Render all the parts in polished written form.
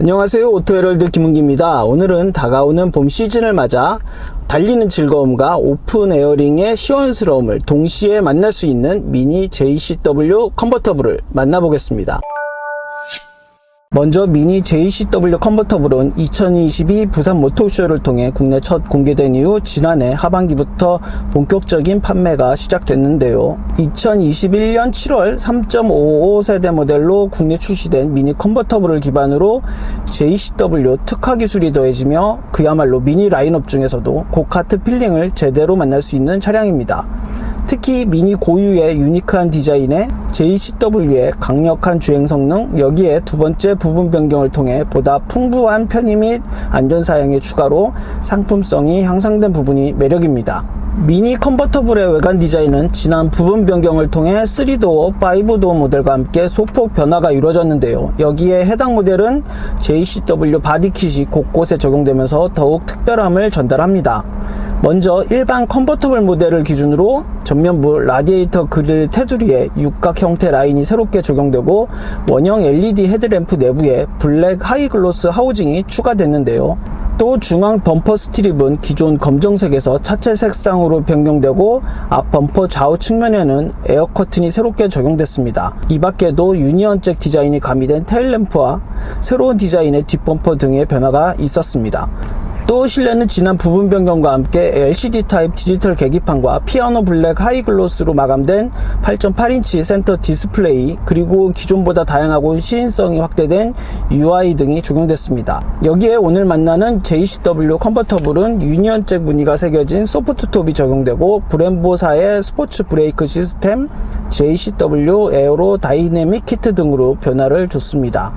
안녕하세요, 오토헤럴드 김은기입니다. 오늘은 다가오는 봄 시즌을 맞아 달리는 즐거움과 오픈 에어링의 시원스러움을 동시에 만날 수 있는 미니 JCW 컨버터블을 만나보겠습니다. 먼저 미니 JCW 컨버터블은 2022 부산 모터쇼를 통해 국내 첫 공개된 이후 지난해 하반기부터 본격적인 판매가 시작됐는데요. 2021년 7월 3.55 세대 모델로 국내 출시된 미니 컨버터블을 기반으로 JCW 특화 기술이 더해지며 그야말로 미니 라인업 중에서도 고카트 필링을 제대로 만날 수 있는 차량입니다. 특히 미니 고유의 유니크한 디자인에 JCW의 강력한 주행 성능, 여기에 두 번째 부분 변경을 통해 보다 풍부한 편의 및 안전사양의 추가로 상품성이 향상된 부분이 매력입니다. 미니 컨버터블의 외관 디자인은 지난 부분 변경을 통해 3도어, 5도어 모델과 함께 소폭 변화가 이루어졌는데요. 여기에 해당 모델은 JCW 바디킷이 곳곳에 적용되면서 더욱 특별함을 전달합니다. 먼저 일반 컨버터블 모델을 기준으로 전면부 라디에이터 그릴 테두리에 육각 형태 라인이 새롭게 적용되고 원형 LED 헤드램프 내부에 블랙 하이글로스 하우징이 추가됐는데요. 또 중앙 범퍼 스트립은 기존 검정색에서 차체 색상으로 변경되고 앞 범퍼 좌우 측면에는 에어 커튼이 새롭게 적용됐습니다. 이 밖에도 유니언잭 디자인이 가미된 테일램프와 새로운 디자인의 뒷범퍼 등의 변화가 있었습니다. 또 실내는 지난 부분 변경과 함께 LCD 타입 디지털 계기판과 피아노 블랙 하이글로스로 마감된 8.8인치 센터 디스플레이, 그리고 기존보다 다양하고 시인성이 확대된 UI 등이 적용됐습니다. 여기에 오늘 만나는 JCW 컨버터블은 유니언잭 무늬가 새겨진 소프트톱이 적용되고 브렘보사의 스포츠 브레이크 시스템, JCW 에어로 다이내믹 키트 등으로 변화를 줬습니다.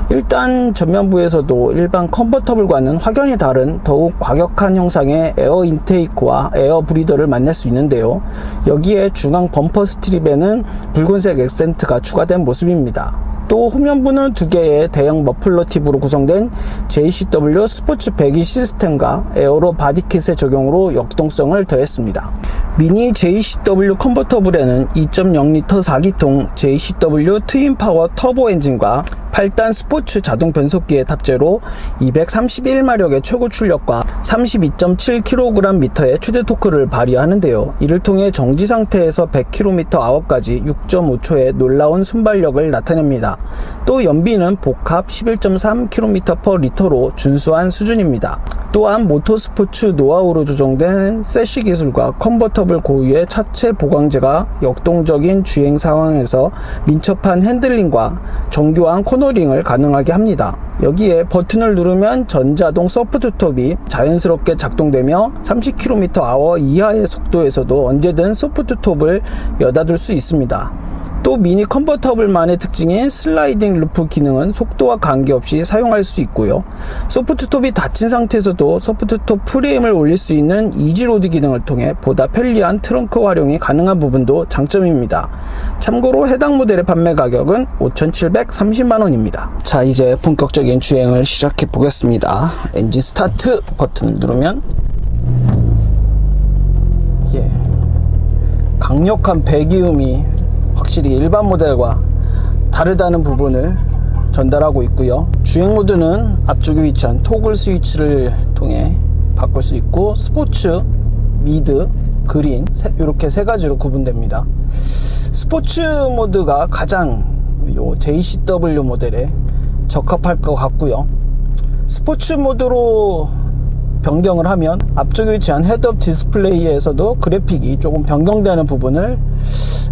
일단 전면부에서도 일반 컨버터블과는 확연히 다른 더욱 과격한 형상의 에어 인테이크와 에어 브리더를 만날 수 있는데요. 여기에 중앙 범퍼 스트립에는 붉은색 액센트가 추가된 모습입니다. 또 후면부는 두 개의 대형 머플러 팁으로 구성된 JCW 스포츠 배기 시스템과 에어로 바디킷의 적용으로 역동성을 더했습니다. 미니 JCW 컨버터블에는 2.0L 4기통 JCW 트윈파워 터보 엔진과 8단 스포츠 자동 변속기의 탑재로 231마력의 최고 출력과 32.7kgm의 최대 토크를 발휘하는데요. 이를 통해 정지 상태에서 100km/h까지 6.5초의 놀라운 순발력을 나타냅니다. 또 연비는 복합 11.3km/L로 준수한 수준입니다. 또한 모터스포츠 노하우로 조정된 세시 기술과 컨버터블 고유의 차체 보강제가 역동적인 주행 상황에서 민첩한 핸들링과 정교한 코너링을 가능하게 합니다. 여기에 버튼을 누르면 전자동 소프트톱이 자연스럽게 작동되며 30km/h 이하의 속도에서도 언제든 소프트톱을 여닫을 수 있습니다. 또 미니 컨버터블만의 특징인 슬라이딩 루프 기능은 속도와 관계없이 사용할 수 있고요. 소프트톱이 닫힌 상태에서도 소프트톱 프레임을 올릴 수 있는 이지로드 기능을 통해 보다 편리한 트렁크 활용이 가능한 부분도 장점입니다. 참고로 해당 모델의 판매 가격은 5,730만원입니다. 자, 이제 본격적인 주행을 시작해 보겠습니다. 엔진 스타트 버튼을 누르면 강력한 배기음이 확실히 일반 모델과 다르다는 부분을 전달하고 있고요. 주행 모드는 앞쪽에 위치한 토글 스위치를 통해 바꿀 수 있고 스포츠, 미드, 그린 이렇게 세 가지로 구분됩니다. 스포츠 모드가 가장 JCW 모델에 적합할 것 같고요. 스포츠 모드로 변경을 하면 앞쪽에 위치한 헤드업 디스플레이에서도 그래픽이 조금 변경되는 부분을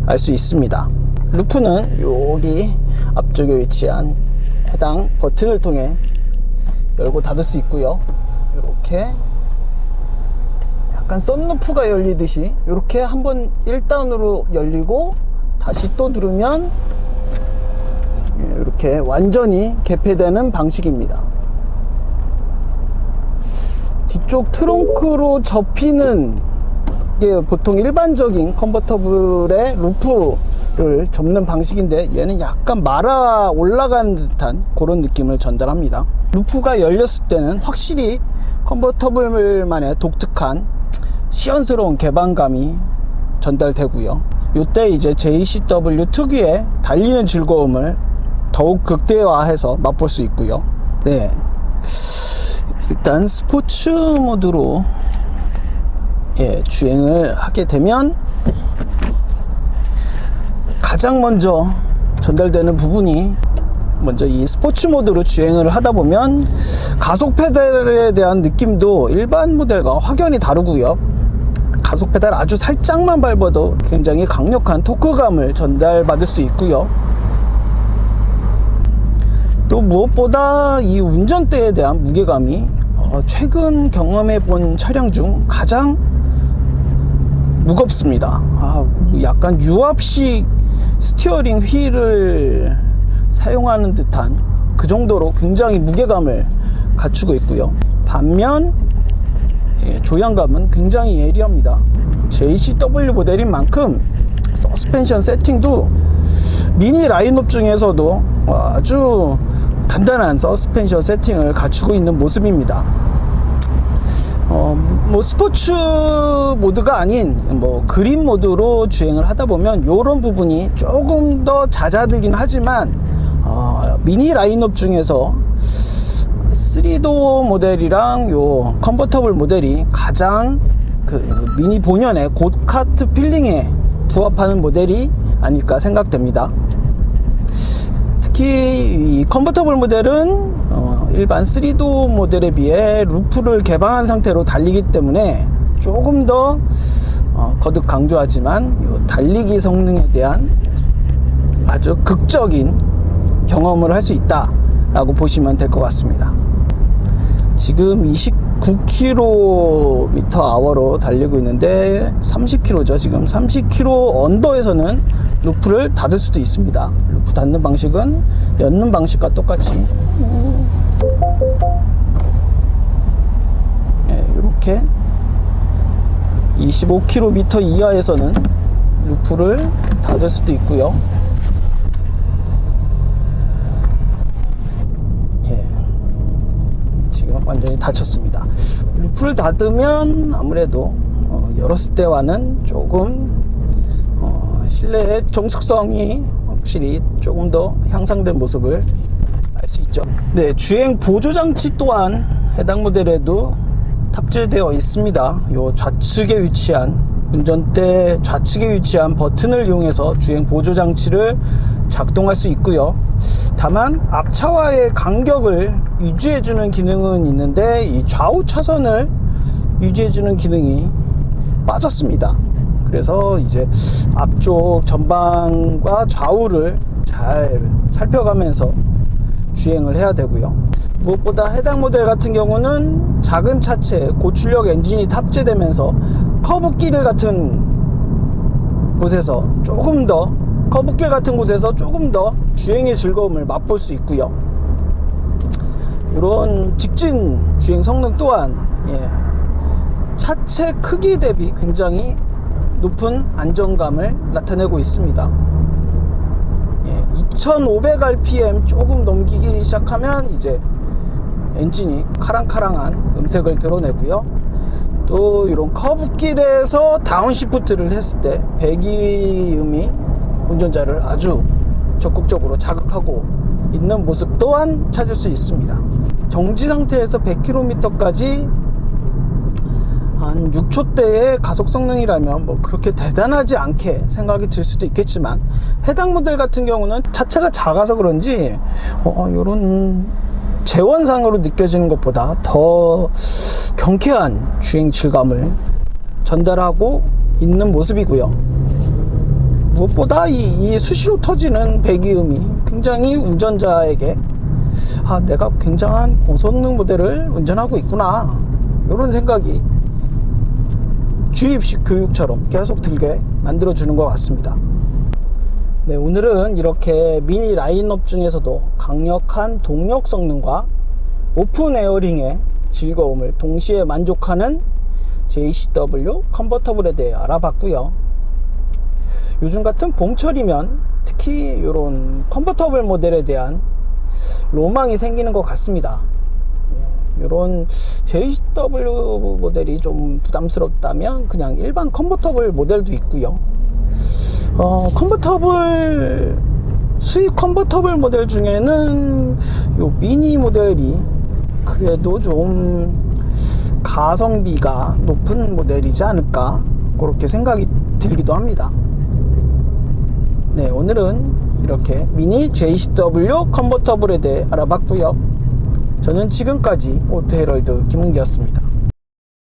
알 수 있습니다. 루프는 여기 앞쪽에 위치한 해당 버튼을 통해 열고 닫을 수 있고요. 이렇게 약간 썬루프가 열리듯이 이렇게 한번 1단으로 열리고 다시 또 누르면 이렇게 완전히 개폐되는 방식입니다. 뒤쪽 트렁크로 접히는 게 보통 일반적인 컨버터블의 루프를 접는 방식인데 얘는 약간 말아 올라가는 듯한 그런 느낌을 전달합니다. 루프가 열렸을 때는 확실히 컨버터블만의 독특한 시원스러운 개방감이 전달되고요. 이때 이제 JCW 특유의 달리는 즐거움을 더욱 극대화해서 맛볼 수 있고요. 네, 일단 스포츠 모드로 주행을 하게 되면 가장 먼저 전달되는 부분이, 먼저 이 스포츠 모드로 주행을 하다 보면 가속 페달에 대한 느낌도 일반 모델과 확연히 다르고요. 가속 페달 아주 살짝만 밟아도 굉장히 강력한 토크감을 전달받을 수 있고요. 또 무엇보다 이 운전대에 대한 무게감이 최근 경험해 본 차량 중 가장 무겁습니다. 약간 유압식 스티어링 휠을 사용하는 듯한 그 정도로 굉장히 무게감을 갖추고 있고요. 반면 조향감은 굉장히 예리합니다. JCW 모델인 만큼 서스펜션 세팅도 미니 라인업 중에서도 아주 단단한 서스펜션 세팅을 갖추고 있는 모습입니다. 스포츠 모드가 아닌 그린 모드로 주행을 하다 보면 이런 부분이 조금 더 잦아들긴 하지만 미니 라인업 중에서 3도어 모델이랑 요 컨버터블 모델이 가장 그 미니 본연의 고카트 필링에 부합하는 모델이 아닐까 생각됩니다. 특히 이 컨버터블 모델은 일반 3도어 모델에 비해 루프를 개방한 상태로 달리기 때문에 조금 더 거듭 강조하지만 요 달리기 성능에 대한 아주 극적인 경험을 할 수 있다 라고 보시면 될 것 같습니다. 지금 29km/h로 달리고 있는데 30km죠. 지금 30km 언더에서는 루프를 닫을 수도 있습니다. 루프 닫는 방식은 연는 방식과 똑같이 이렇게 25km 이하에서는 루프를 닫을 수도 있고요. 지금 완전히 닫혔습니다. 루프를 닫으면 아무래도 열었을 때와는 조금 실내의 정숙성이 확실히 조금 더 향상된 모습을 알 수 있죠. 네, 주행 보조 장치 또한 해당 모델에도 탑재되어 있습니다. 요 좌측에 위치한, 운전대 좌측에 위치한 버튼을 이용해서 주행 보조 장치를 작동할 수 있고요. 다만 앞차와의 간격을 유지해주는 기능은 있는데 이 좌우 차선을 유지해주는 기능이 빠졌습니다. 그래서 이제 앞쪽 전방과 좌우를 잘 살펴가면서 주행을 해야 되고요. 무엇보다 해당 모델 같은 경우는 작은 차체 고출력 엔진이 탑재되면서 커브길 같은 곳에서 조금 더 주행의 즐거움을 맛볼 수 있고요. 이런 직진 주행 성능 또한 차체 크기 대비 굉장히 높은 안정감을 나타내고 있습니다. 2500rpm 조금 넘기기 시작하면 이제 엔진이 카랑카랑한 음색을 드러내고요. 또 이런 커브길에서 다운시프트를 했을 때 배기음이 운전자를 아주 적극적으로 자극하고 있는 모습 또한 찾을 수 있습니다. 정지 상태에서 100km까지 한 6초대의 가속 성능이라면 그렇게 대단하지 않게 생각이 들 수도 있겠지만, 해당 모델 같은 경우는 차체가 작아서 그런지 이런 재원상으로 느껴지는 것보다 더 경쾌한 주행 질감을 전달하고 있는 모습이고요. 무엇보다 이 수시로 터지는 배기음이 굉장히 운전자에게 내가 굉장한 고성능 모델을 운전하고 있구나, 이런 생각이 주입식 교육처럼 계속 들게 만들어주는 것 같습니다. 네, 오늘은 이렇게 미니 라인업 중에서도 강력한 동력 성능과 오픈 에어링의 즐거움을 동시에 만족하는 JCW 컨버터블에 대해 알아봤고요. 요즘 같은 봄철이면 특히 이런 컨버터블 모델에 대한 로망이 생기는 것 같습니다. 이런 JCW 모델이 좀 부담스럽다면 그냥 일반 컨버터블 모델도 있고요. 컨버터블 수입 컨버터블 모델 중에는 요 미니 모델이 그래도 좀 가성비가 높은 모델이지 않을까 그렇게 생각이 들기도 합니다. 네, 오늘은 이렇게 미니 JCW 컨버터블에 대해 알아봤고요. 저는 지금까지 오토헤럴드 김은기였습니다.